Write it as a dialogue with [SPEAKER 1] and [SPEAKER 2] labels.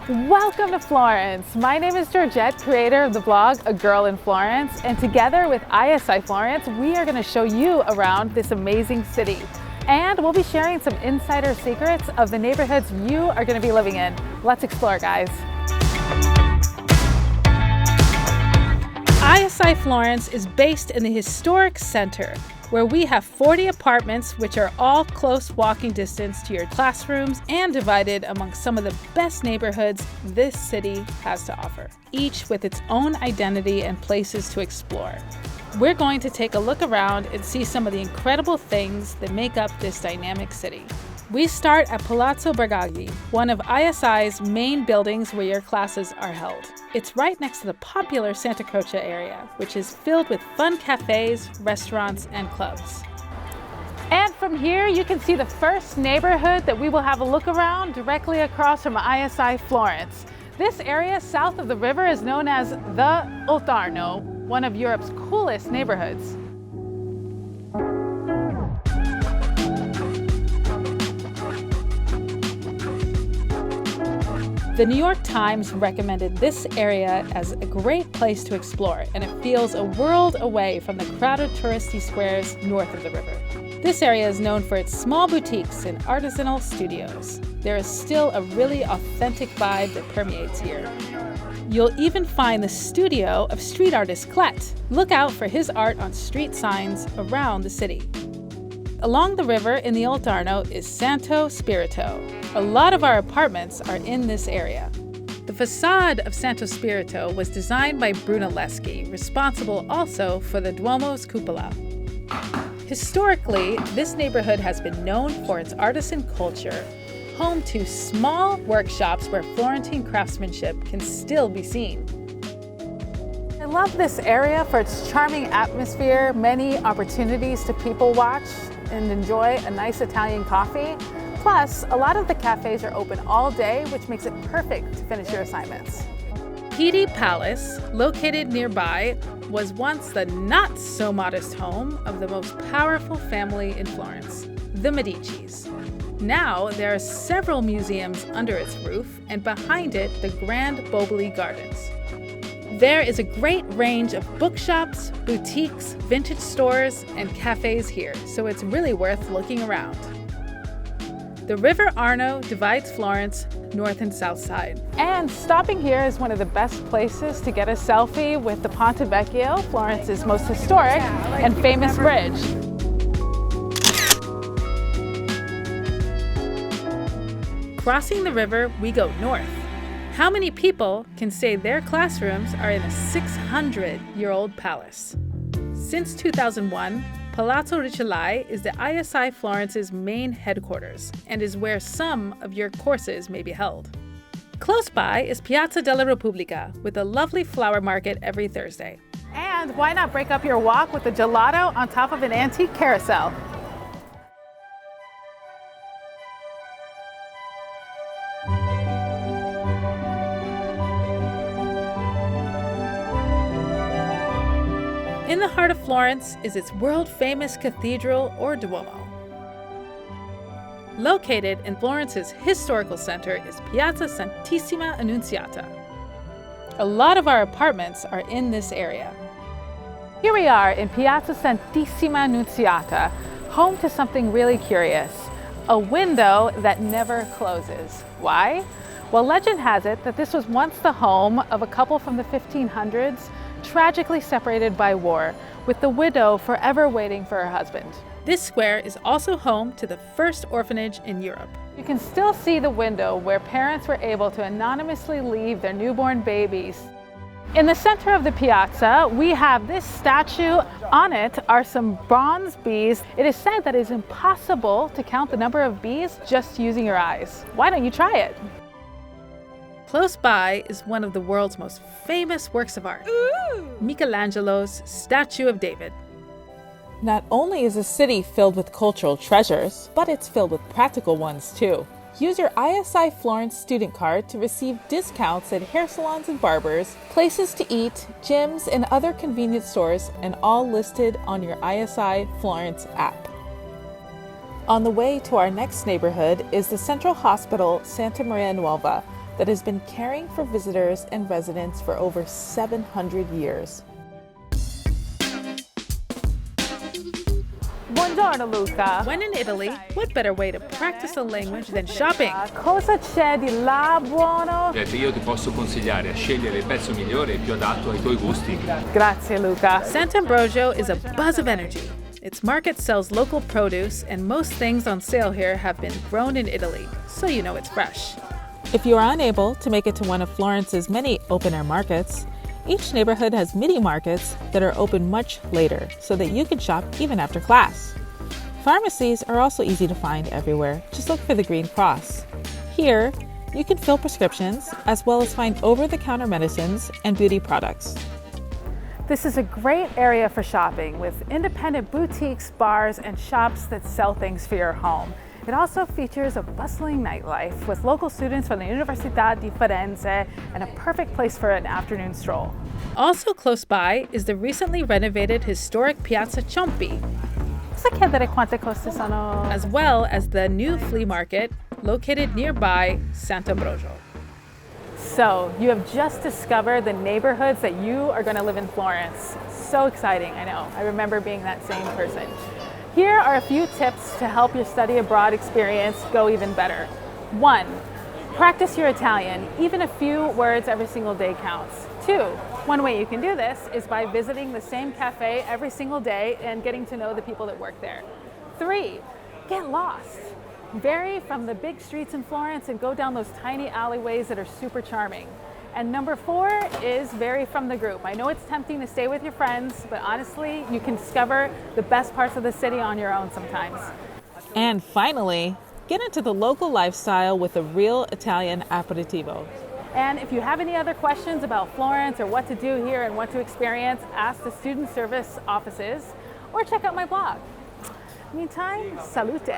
[SPEAKER 1] Welcome to Florence. My name is Georgette, creator of the blog A Girl in Florence, and together with ISI Florence, we are going to show you around this amazing city. And we'll be sharing some insider secrets of the neighborhoods you are going to be living in. Let's explore, guys. ISI Florence is based in the historic center, where we have 40 apartments which are all close walking distance to your classrooms and divided among some of the best neighborhoods this city has to offer, each with its own identity and places to explore. We're going to take a look around and see some of the incredible things that make up this dynamic city. We start at Palazzo Bhargavi, one of ISI's main buildings where your classes are held. It's right next to the popular Santa Croce area, which is filled with fun cafes, restaurants, and clubs. And from here, you can see the first neighborhood that we will have a look around directly across from ISI Florence. This area south of the river is known as the Othar Know, one of Europe's coolest neighborhoods. The New York Times recommended this area as a great place to explore, and it feels a world away from the crowded touristy squares north of the river. This area is known for its small boutiques and artisanal studios. There is still a really authentic vibe that permeates here. You'll even find the studio of street artist Clet. Look out for his art on street signs around the city. Along the river in the Othar Know is Santo Spirito. A lot of our apartments are in this area. The facade of Santo Spirito was designed by Brunelleschi, responsible also for the Duomo's cupola. Historically, this neighborhood has been known for its artisan culture, home to small workshops where Florentine craftsmanship can still be seen. I love this area for its charming atmosphere, many opportunities to people watch and enjoy a nice Italian coffee. Plus, a lot of the cafes are open all day, which makes it perfect to finish your assignments. Headey Palace, located nearby, was once the not-so-modest home of the most powerful family in Florence, the Medicis. Now, there are several museums under its roof, and behind it, the Grand Boboli Gardens. There is a great range of bookshops, boutiques, vintage stores, and cafes here, so it's really worth looking around. The River Arno divides Florence north and south side. And stopping here is one of the best places to get a selfie with the Ponte Vecchio, Florence's most historic and famous bridge. Crossing the river, we go north. How many people can say their classrooms are in a 600-year-old palace? Since 2001, Palazzo Bhargavi is the ISI Florence's main headquarters and is where some of your courses may be held. Close by is Piazza della Repubblica with a lovely flower market every Thursday. And why not break up your walk with a gelato on top of an antique carousel? In the heart of Florence is its world-famous cathedral or Duomo. Located in Florence's historical center is Piazza Santissima Annunziata. A lot of our apartments are in this area. Here we are in Piazza Santissima Annunziata, home to something really curious, a window that never closes. Why? Well, legend has it that this was once the home of a couple from the 1500s, tragically separated by war, with the widow forever waiting for her husband. This square is also home to the first orphanage in Europe. You can still see the window where parents were able to anonymously leave their newborn babies. In the center of the piazza, we have this statue. On it are some bronze bees. It is said that it is impossible to count the number of bees just using your eyes. Why don't you try it? Close by is one of the world's most famous works of art, Michelangelo's Statue of David. Not only is the city filled with cultural treasures, but it's filled with practical ones too. Use your ISI Florence student card to receive discounts at hair salons and barbers, places to eat, gyms, and other convenience stores, and all listed on your ISI Florence app. On the way to our next neighborhood is the Central Hospital Santa Maria Nuova, that has been caring for visitors and residents for over 700 years. Buongiorno, Luca. When in Italy, what better way to practice a language than shopping? Cosa c'è di là buono?
[SPEAKER 2] Io ti posso consigliare a scegliere il pezzo migliore e più adatto ai tuoi gusti.
[SPEAKER 1] Grazie, Luca. Sant'Ambrogio is a buzz of energy. Its market sells local produce, and most things on sale here have been grown in Italy, so you know it's fresh. If you are unable to make it to one of Florence's many open-air markets, each neighborhood has mini markets that are open much later so that you can shop even after class. Pharmacies are also easy to find everywhere. Just look for the green cross. Here, you can fill prescriptions as well as find over-the-counter medicines and beauty products. This is a great area for shopping with independent boutiques, bars, and shops that sell things for your home. It also features a bustling nightlife with local students from the Università di Firenze and a perfect place for an afternoon stroll. Also close by is the recently renovated historic Piazza Ciompi, as well as the new flea market located nearby Sant'Ambrogio. So, you have just discovered the neighborhoods that you are going to live in Florence. So exciting, I know. I remember being that same person. Here are a few tips to help your study abroad experience go even better. 1. Practice your Italian. Even a few words every single day counts. 2. One way you can do this is by visiting the same cafe every single day and getting to know the people that work there. 3. Get lost. Vary from the big streets in Florence and go down those tiny alleyways that are super charming. And number 4 is vary from the group. I know it's tempting to stay with your friends, but honestly, you can discover the best parts of the city on your own sometimes. And finally, get into the local lifestyle with a real Italian aperitivo. And if you have any other questions about Florence or what to do here and what to experience, ask the student service offices or check out my blog. Meantime, salute!